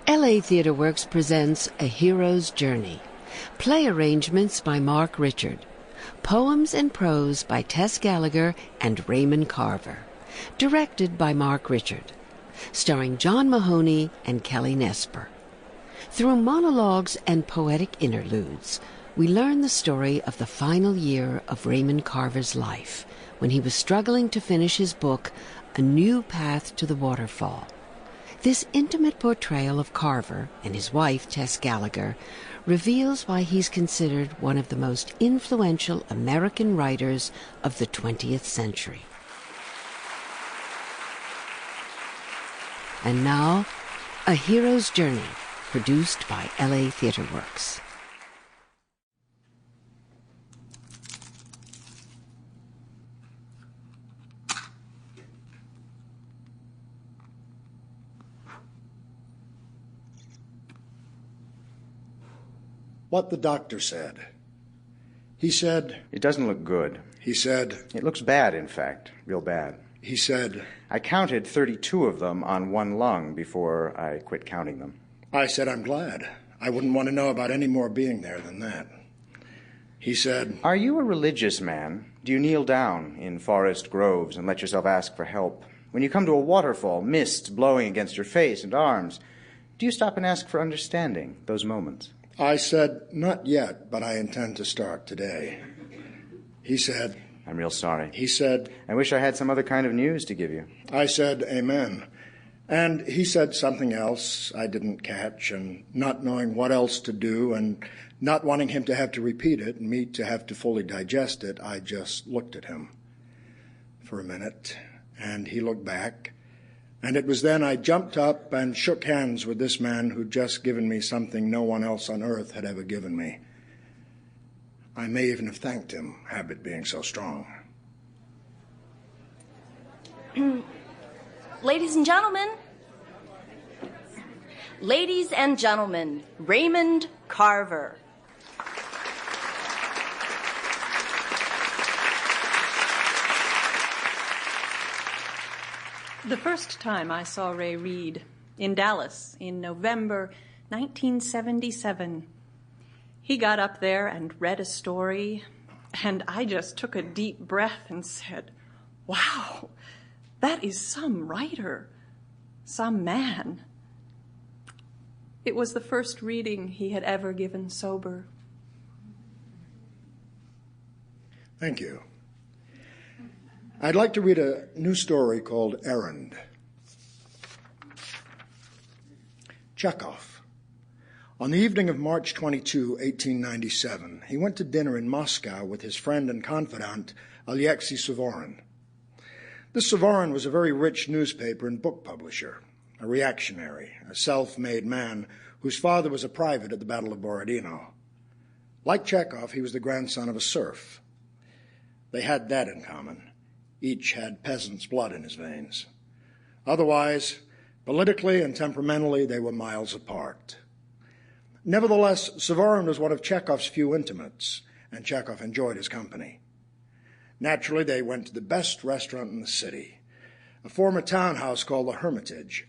LA Theatre Works presents A Hero's Journey. Play arrangements by Mark Richard. Poems and prose by Tess Gallagher and Raymond Carver. Directed by Mark Richard. Starring John Mahoney and Kelly Nespor. Through monologues and poetic interludes, we learn the story of the final year of Raymond Carver's life, when he was struggling to finish his book, A New Path to the Waterfall. This intimate portrayal of Carver and his wife, Tess Gallagher, reveals why he's considered one of the most influential American writers of the 20th century. And now, A Hero's Journey, produced by LA Theatre Works. What the doctor said. He said... It doesn't look good. He said... It looks bad, in fact. Real bad. He said... I counted 32 of them on one lung before I quit counting them. I said I'm glad. I wouldn't want to know about any more being there than that. He said... Are you a religious man? Do you kneel down in forest groves and let yourself ask for help? When you come to a waterfall, mist blowing against your face and arms, do you stop and ask for understanding, those moments? I said, not yet, but I intend to start today. He said... I'm real sorry. He said... I wish I had some other kind of news to give you. I said, amen. And he said something else I didn't catch, and not knowing what else to do, and not wanting him to have to repeat it, and me to have to fully digest it, I just looked at him for a minute, and he looked back. And it was then I jumped up and shook hands with this man who'd just given me something no one else on earth had ever given me. I may even have thanked him, habit being so strong. Ladies and gentlemen, Raymond Carver. The first time I saw Ray read, in Dallas, in November 1977, he got up there and read a story, and I just took a deep breath and said, wow, that is some writer, some man. It was the first reading he had ever given sober. Thank you. I'd like to read a new story called Errand. Chekhov. On the evening of March 22, 1897, he went to dinner in Moscow with his friend and confidant, Alexei Suvorin. This Suvorin was a very rich newspaper and book publisher, a reactionary, a self-made man whose father was a private at the Battle of Borodino. Like Chekhov, he was the grandson of a serf. They had that in common. Each had peasant's blood in his veins. Otherwise, politically and temperamentally, they were miles apart. Nevertheless, Suvorin was one of Chekhov's few intimates, and Chekhov enjoyed his company. Naturally, they went to the best restaurant in the city, a former townhouse called the Hermitage,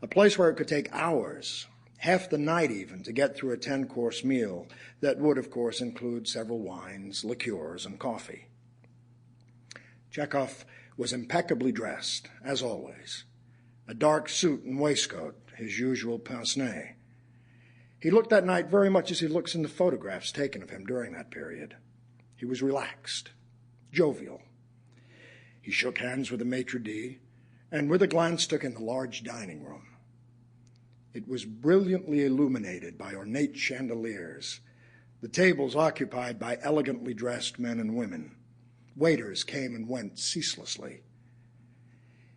a place where it could take hours, half the night even, to get through a 10-course meal that would, of course, include several wines, liqueurs, and coffee. Chekhov was impeccably dressed, as always. A dark suit and waistcoat, his usual pince-nez. He looked that night very much as he looks in the photographs taken of him during that period. He was relaxed, jovial. He shook hands with the maitre d', and with a glance took in the large dining room. It was brilliantly illuminated by ornate chandeliers, the tables occupied by elegantly dressed men and women. Waiters came and went ceaselessly.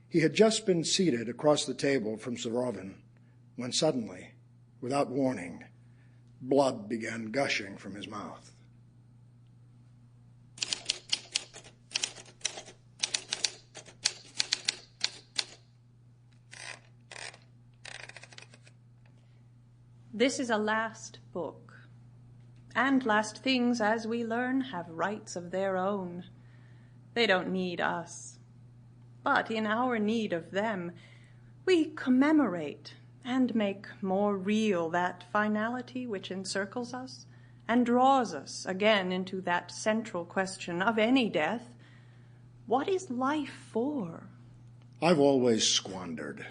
He had just been seated across the table from Suvorin when suddenly, without warning, blood began gushing from his mouth. This is a last book, and last things, as we learn, have rights of their own. They don't need us. But in our need of them, we commemorate and make more real that finality which encircles us and draws us again into that central question of any death. What is life for? I've always squandered.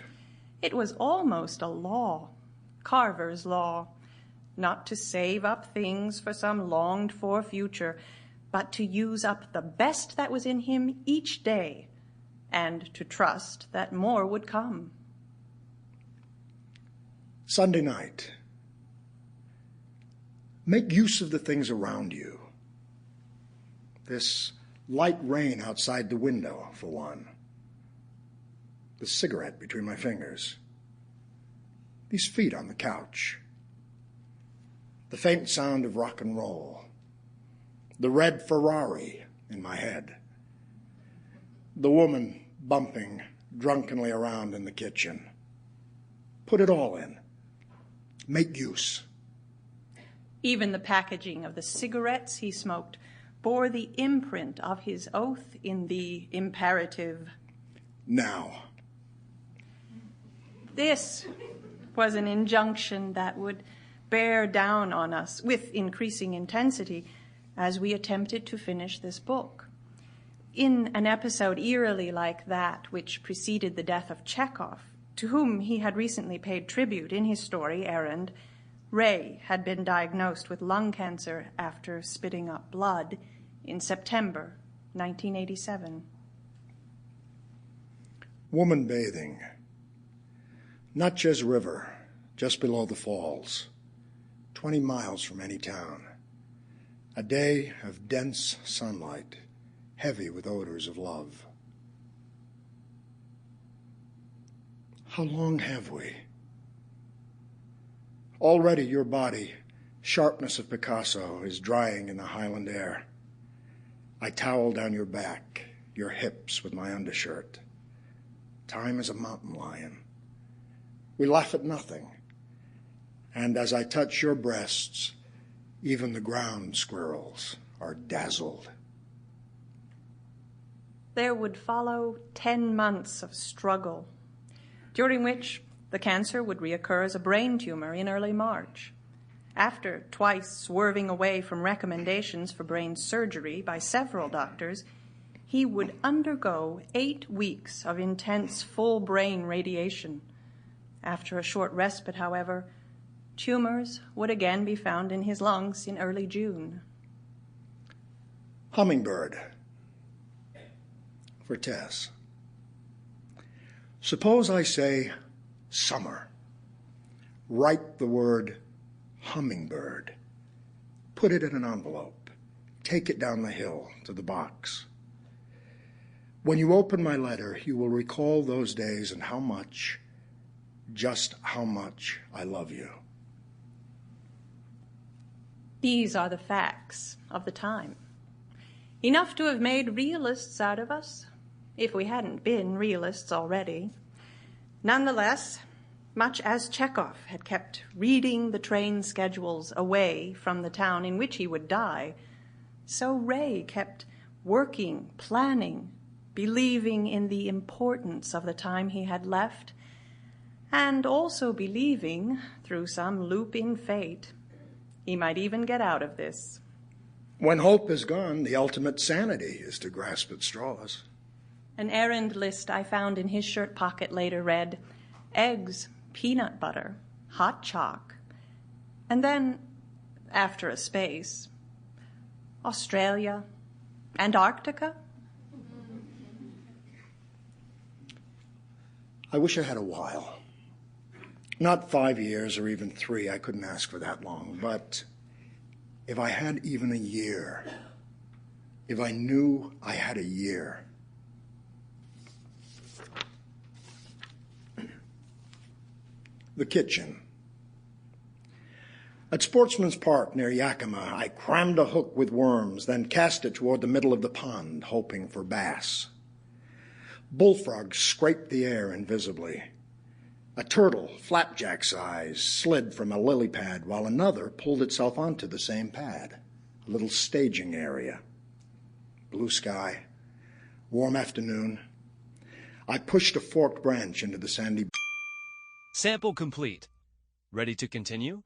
It was almost a law, Carver's law, not to save up things for some longed-for future, but to use up the best that was in him each day, and to trust that more would come. Sunday night. Make use of the things around you. This light rain outside the window, for one. The cigarette between my fingers. These feet on the couch. The faint sound of rock and roll. The red Ferrari in my head. The woman bumping drunkenly around in the kitchen. Put it all in. Make use. Even the packaging of the cigarettes he smoked bore the imprint of his oath in the imperative. Now. This was an injunction that would bear down on us with increasing intensity as we attempted to finish this book. In an episode eerily like that which preceded the death of Chekhov, to whom he had recently paid tribute in his story, Errand, Ray had been diagnosed with lung cancer after spitting up blood in September 1987. Woman bathing. Natchez River, just below the falls, 20 miles from any town. A day of dense sunlight, heavy with odors of love. How long have we? Already your body, sharpness of Picasso, is drying in the highland air. I towel down your back, your hips with my undershirt. Time is a mountain lion. We laugh at nothing. And as I touch your breasts, even the ground squirrels are dazzled. There would follow 10 months of struggle, during which the cancer would reoccur as a brain tumor in early March. After twice swerving away from recommendations for brain surgery by several doctors, he would undergo 8 weeks of intense full brain radiation. After a short respite, however, tumors would again be found in his lungs in early June. Hummingbird. For Tess. Suppose I say summer. Write the word hummingbird. Put it in an envelope. Take it down the hill to the box. When you open my letter, you will recall those days and how much, just how much I love you. These are the facts of the time. Enough to have made realists out of us, if we hadn't been realists already. Nonetheless, much as Chekhov had kept reading the train schedules away from the town in which he would die, so Ray kept working, planning, believing in the importance of the time he had left, and also believing, through some loop in fate, he might even get out of this. When hope is gone, the ultimate sanity is to grasp at straws. An errand list I found in his shirt pocket later read, eggs, peanut butter, hot chalk, and then, after a space, Australia, Antarctica. I wish I had a while. Not 5 years or even 3, I couldn't ask for that long, but if I had even a year, if I knew I had a year. The kitchen. At Sportsman's Park near Yakima, I crammed a hook with worms, then cast it toward the middle of the pond, hoping for bass. Bullfrogs scraped the air invisibly. A turtle, flapjack size, slid from a lily pad, while another pulled itself onto the same pad, a little staging area. Blue sky, warm afternoon. I pushed a forked branch into the sandy. Sample complete. Ready to continue?